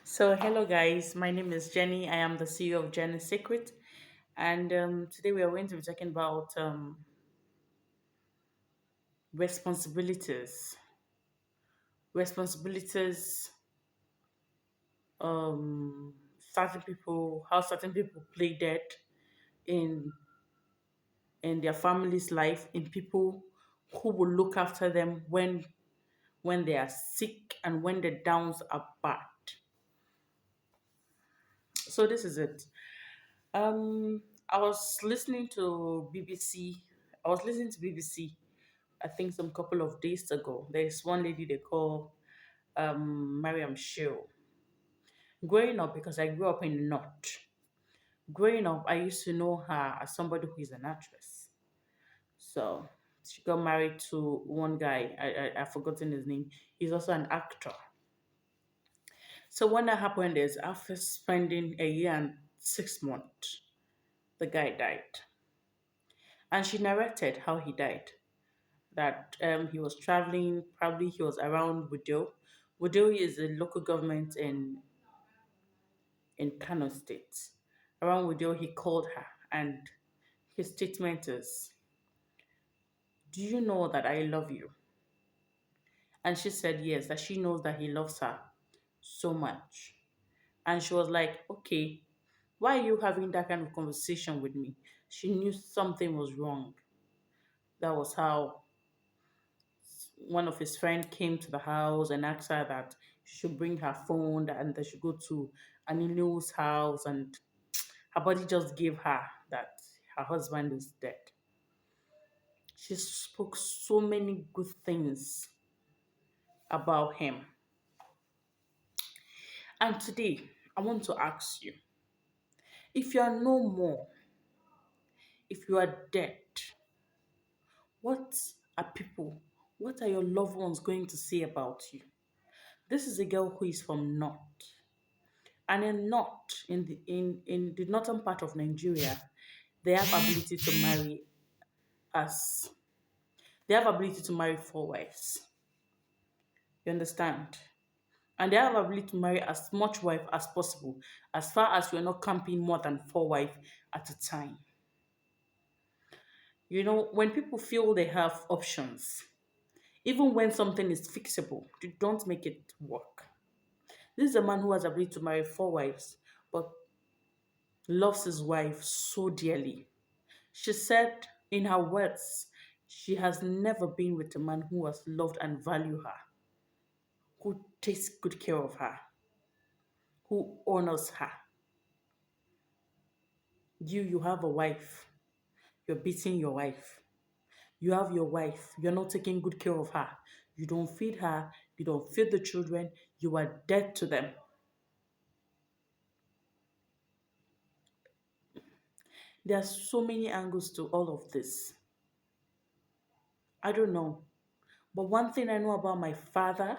So, hello guys, my name is Jenny. I am the CEO of Jenny's Secret, and today we are going to be talking about responsibilities. Responsibilities, certain people, how certain people play dead in their family's life, in people who will look after them when they are sick and when the downs are bad. So this is it. I was listening to BBC. I was listening to BBC. I think some couple of days ago. There's one lady they call Mariam Shield. Growing up, because I grew up in the north. Growing up, I used to know her as somebody who is an actress. So she got married to one guy. I've forgotten his name. He's also an actor. So when that happened is after spending a year and 6 months, the guy died. And she narrated how he died. That he was traveling, probably he was around Wudio. Wudio is a local government in Kano State. Around Wudio, he called her, and his statement is, "Do you know that I love you?" And she said yes, that she knows that he loves her so much. And she was like, "Okay, why are you having that kind of conversation with me?" She knew something was wrong. That was how one of his friends came to the house and asked her that she should bring her phone and they should go to Anilu's house, and her body just gave her that her husband is dead. She spoke so many good things about him. And today, I want to ask you, if you are no more, if you are dead, what are people, what are your loved ones going to say about you? This is a girl who is from North. And in North, in the northern part of Nigeria, they have ability to marry as they have ability to marry four wives. You understand? And they have ability to marry as much wife as possible, as far as you're not camping more than four wives at a time. You know, when people feel they have options, even when something is fixable, you don't make it work. This is a man who has ability to marry four wives, but loves his wife so dearly. She said in her words, she has never been with a man who has loved and valued her, who takes good care of her, who honors her. You have a wife. You're beating your wife. You have your wife. You're not taking good care of her. You don't feed her. You don't feed the children. You are dead to them. There are so many angles to all of this. I don't know. But one thing I know about my father,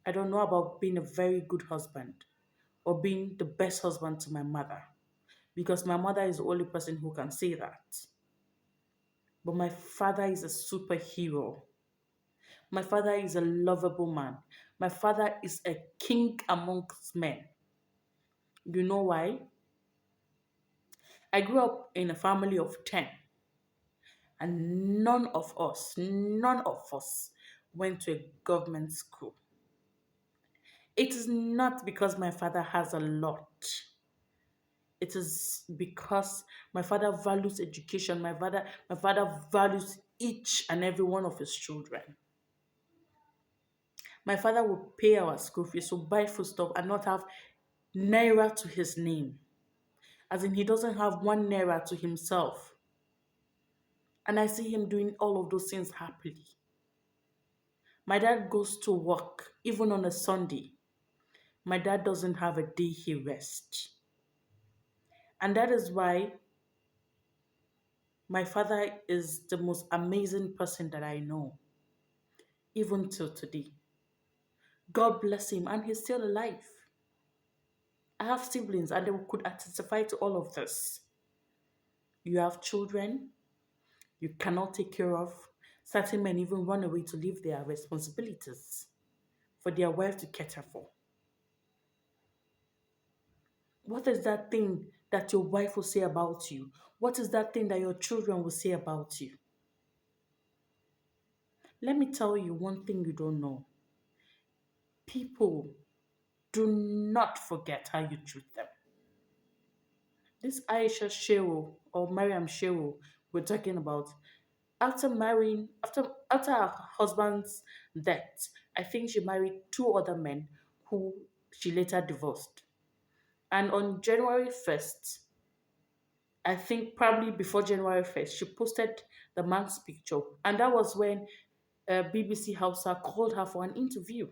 I don't know about being a very good husband or being the best husband to my mother, because my mother is the only person who can say that. But my father is a superhero. My father is a lovable man. My father is a king amongst men. You know why? I grew up in a family of 10, and none of us went to a government school. It is not because my father has a lot. It is because my father values education. My father values each and every one of his children. My father would pay our school fees, so buy foodstuff and not have naira to his name. As in, he doesn't have one naira to himself. And I see him doing all of those things happily. My dad goes to work even on a Sunday. My dad doesn't have a day he rests. And that is why my father is the most amazing person that I know, even till today. God bless him, and he's still alive. I have siblings, and they could testify to all of this. You have children you cannot take care of. Certain men even run away to leave their responsibilities. for their wife to cater for? What is that thing that your wife will say about you? What is that thing that your children will say about you? Let me tell you one thing you don't know. People do not forget how you treat them. This Aisha Shehu or Mariam Shehu we're talking about, after her husband's death, I think she married two other men who she later divorced. And on January 1st, I think probably before January 1st, she posted the man's picture. And that was when BBC Hausa called her for an interview.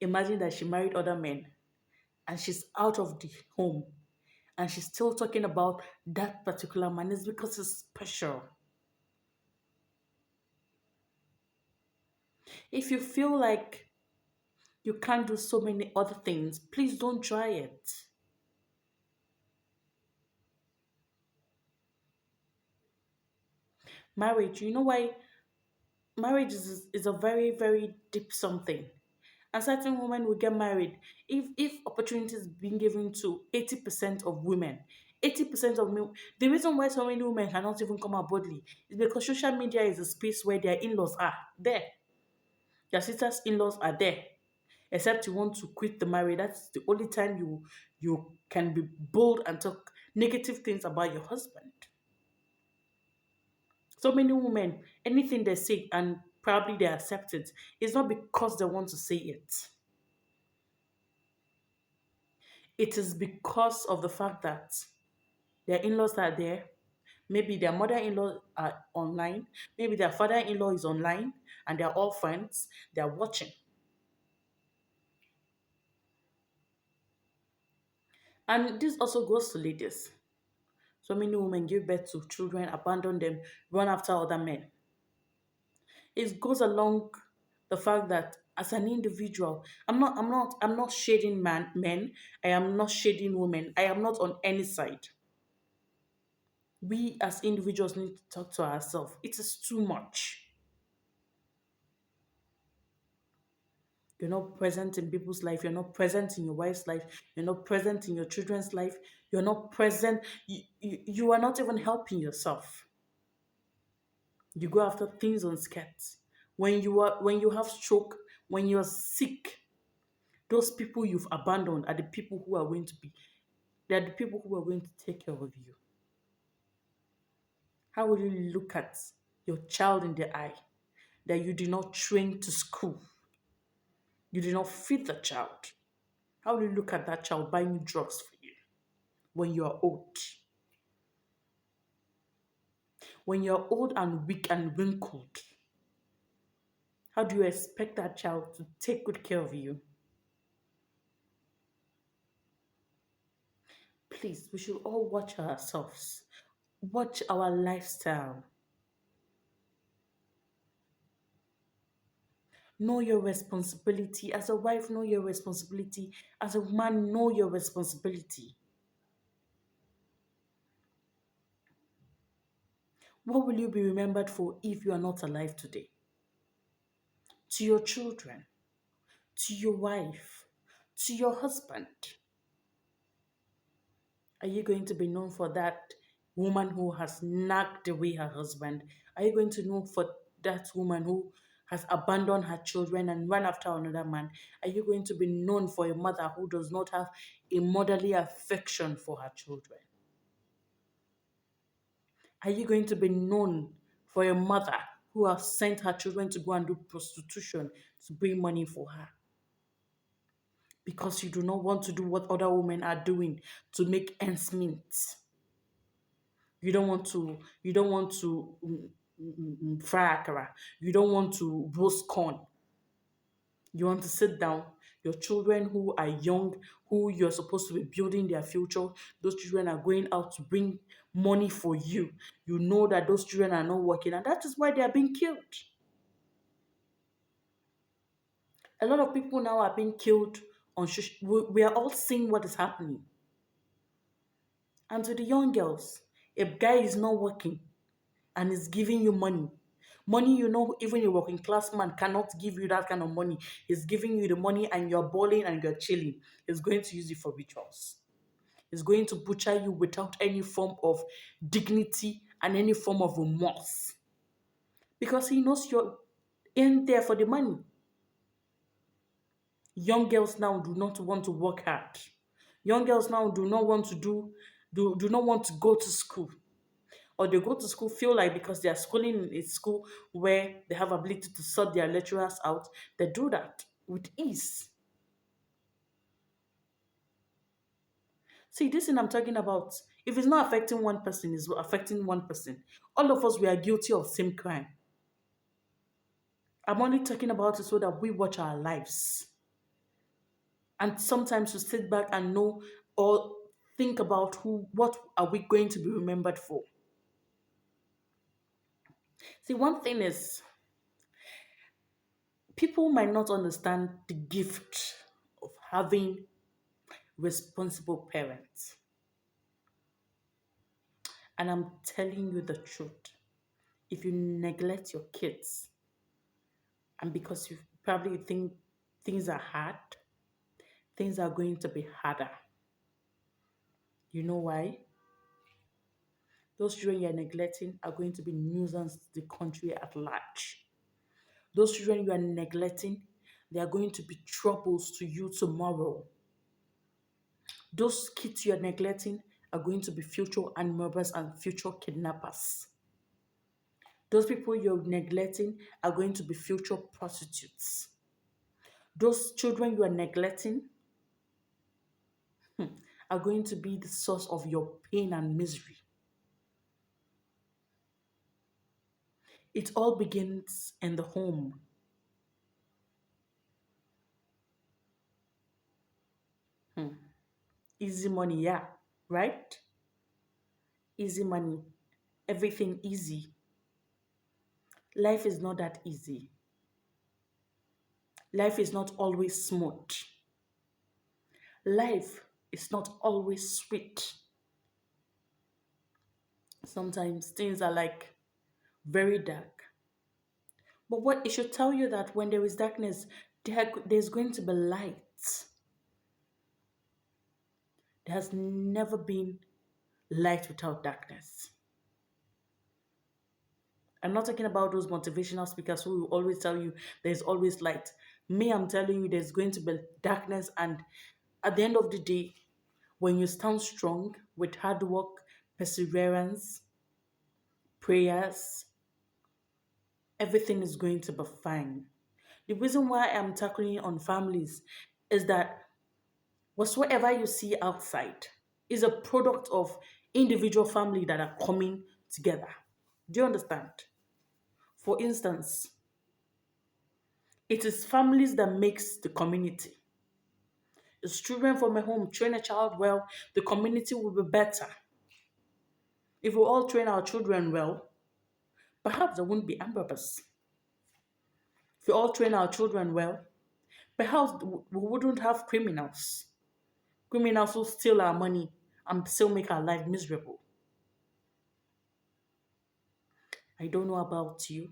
Imagine that she married other men and she's out of the home and she's still talking about that particular man. It's because it's special. If you feel like you can't do so many other things, please don't try it. Marriage, you know why? Marriage is a very, very deep something. And certain women will get married. If opportunity is being given to 80% of women, 80% of men, the reason why so many women cannot even come out boldly is because social media is a space where their in-laws are there. Their sisters' in-laws are there. Except you want to quit the marriage, that's the only time you can be bold and talk negative things about your husband. So many women, anything they say and probably they accept it, it's not because they want to say it. It is because of the fact that their in-laws are there. Maybe their mother-in-law are online. Maybe their father-in-law is online and they're all friends. They're watching. And this also goes to ladies. So many women give birth to children, abandon them, run after other men. It goes along the fact that as an individual, I'm not shading men. I am not shading women. I am not on any side. We as individuals need to talk to ourselves. It is too much. You're not present in people's life. You're not present in your wife's life. You're not present in your children's life. You're not present. You are not even helping yourself. You go after things on skirts. When you have stroke, when you're sick, those people you've abandoned are the people who are going to be. They are the people who are going to take care of you. How will you look at your child in the eye that you did not train to school? You did not feed the child. How will you look at that child buying drugs for you when you are old? When you're old and weak and wrinkled, how do you expect that child to take good care of you? Please, we should all watch ourselves, watch our lifestyle. Know your responsibility. As a wife, know your responsibility. As a man, know your responsibility. What will you be remembered for if you are not alive today? To your children, to your wife, to your husband. Are you going to be known for that woman who has nagged away her husband? Are you going to know for that woman who has abandoned her children and run after another man? Are you going to be known for a mother who does not have a motherly affection for her children? Are you going to be known for a mother who has sent her children to go and do prostitution to bring money for her? Because you do not want to do what other women are doing to make ends meet. You don't want to fry akara. You don't want to roast corn. You want to sit down. Your children who are young, who you're supposed to be building their future, those children are going out to bring money for you. You know that those children are not working, and that is why they are being killed. A lot of people now are being killed on we are all seeing what is happening. And to the young girls, if guy is not working and is giving you money, Money, even a working class man cannot give you that kind of money. He's giving you the money and you're balling and you're chilling. He's going to use it for rituals. He's going to butcher you without any form of dignity and any form of remorse. Because he knows you're in there for the money. Young girls now do not want to work hard. Young girls now do not want to do not want to go to school. Or they go to school, feel like because they are schooling in a school where they have ability to sort their lecturers out, they do that with ease. See, this thing I'm talking about, if it's not affecting one person, it's affecting one person. All of us, we are guilty of same crime. I'm only talking about it so that we watch our lives. And sometimes we sit back and know or think about what are we going to be remembered for. See, one thing is, people might not understand the gift of having responsible parents. And I'm telling you the truth. If you neglect your kids, and because you probably think things are hard, things are going to be harder. You know why? Those children you're neglecting are going to be nuisance to the country at large. Those children you are neglecting, they are going to be troubles to you tomorrow. Those kids you are neglecting are going to be future armed robbers and future kidnappers. Those people you're neglecting are going to be future prostitutes. Those children you are neglecting are going to be the source of your pain and misery. It all begins in the home. Easy money, yeah, right? Easy money, everything easy. Life is not that easy. Life is not always smooth. Life is not always sweet. Sometimes things are like very dark. But what it should tell you that when there is darkness, there's going to be light. There has never been light without darkness. I'm not talking about those motivational speakers who will always tell you there's always light. Me, I'm telling you there's going to be darkness, and at the end of the day, when you stand strong with hard work, perseverance, prayers, everything is going to be fine. The reason why I'm tackling on families is that whatsoever you see outside is a product of individual family that are coming together. Do you understand? For instance, it is families that makes the community. It's children from a home train a child well, the community will be better. If we all train our children well, perhaps there won't be armed robbers. If we all train our children well, perhaps we wouldn't have criminals. Criminals who steal our money and still make our life miserable. I don't know about you,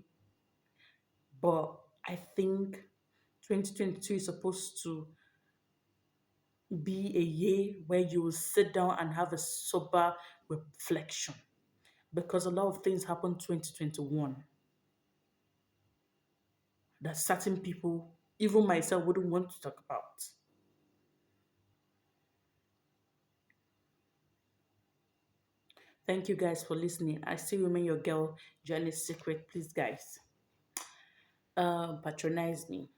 but I think 2022 is supposed to be a year where you will sit down and have a sober reflection, because a lot of things happened 2021 that certain people, even myself, wouldn't want to talk about. Thank you guys for listening. I still remain your girl, Janice Secret. Please, guys, patronize me.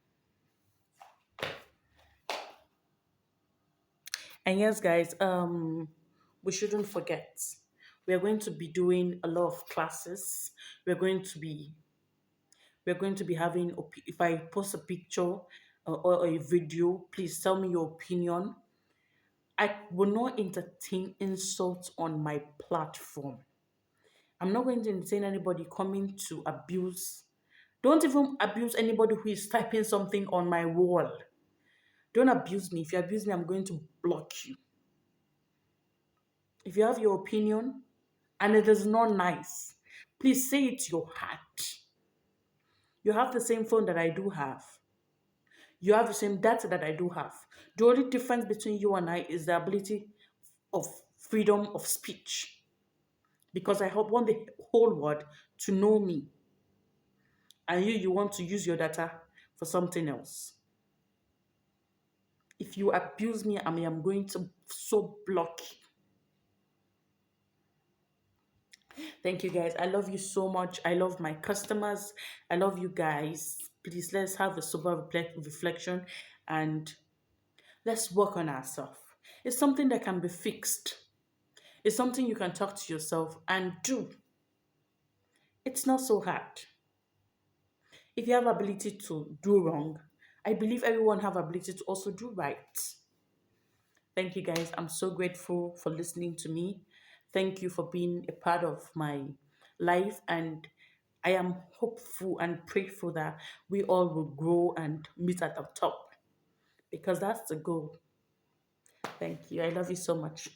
And yes, guys, we shouldn't forget. We are going to be doing a lot of classes. We're going to be we're going to be having. If I post a picture or a video, please tell me your opinion. I will not entertain insults on my platform. I'm not going to entertain anybody coming to abuse. Don't even abuse anybody who is typing something on my wall. Don't abuse me. If you abuse me, I'm going to block you. If you have your opinion and it is not nice, please say it to your heart. You have the same phone that I do have. You have the same data that I do have. The only difference between you and I is the ability of freedom of speech. Because I want the whole world to know me. And you want to use your data for something else. If you abuse me, I mean, I'm going to so block you. Thank you guys. I love you so much. I love my customers. I love you guys. Please let's have a sober reflection and let's work on ourselves. It's something that can be fixed. It's something you can talk to yourself and do. It's not so hard. If you have ability to do wrong, I believe everyone have ability to also do right. Thank you guys. I'm so grateful for listening to me. Thank you for being a part of my life, and I am hopeful and prayerful that we all will grow and meet at the top because that's the goal. Thank you. I love you so much.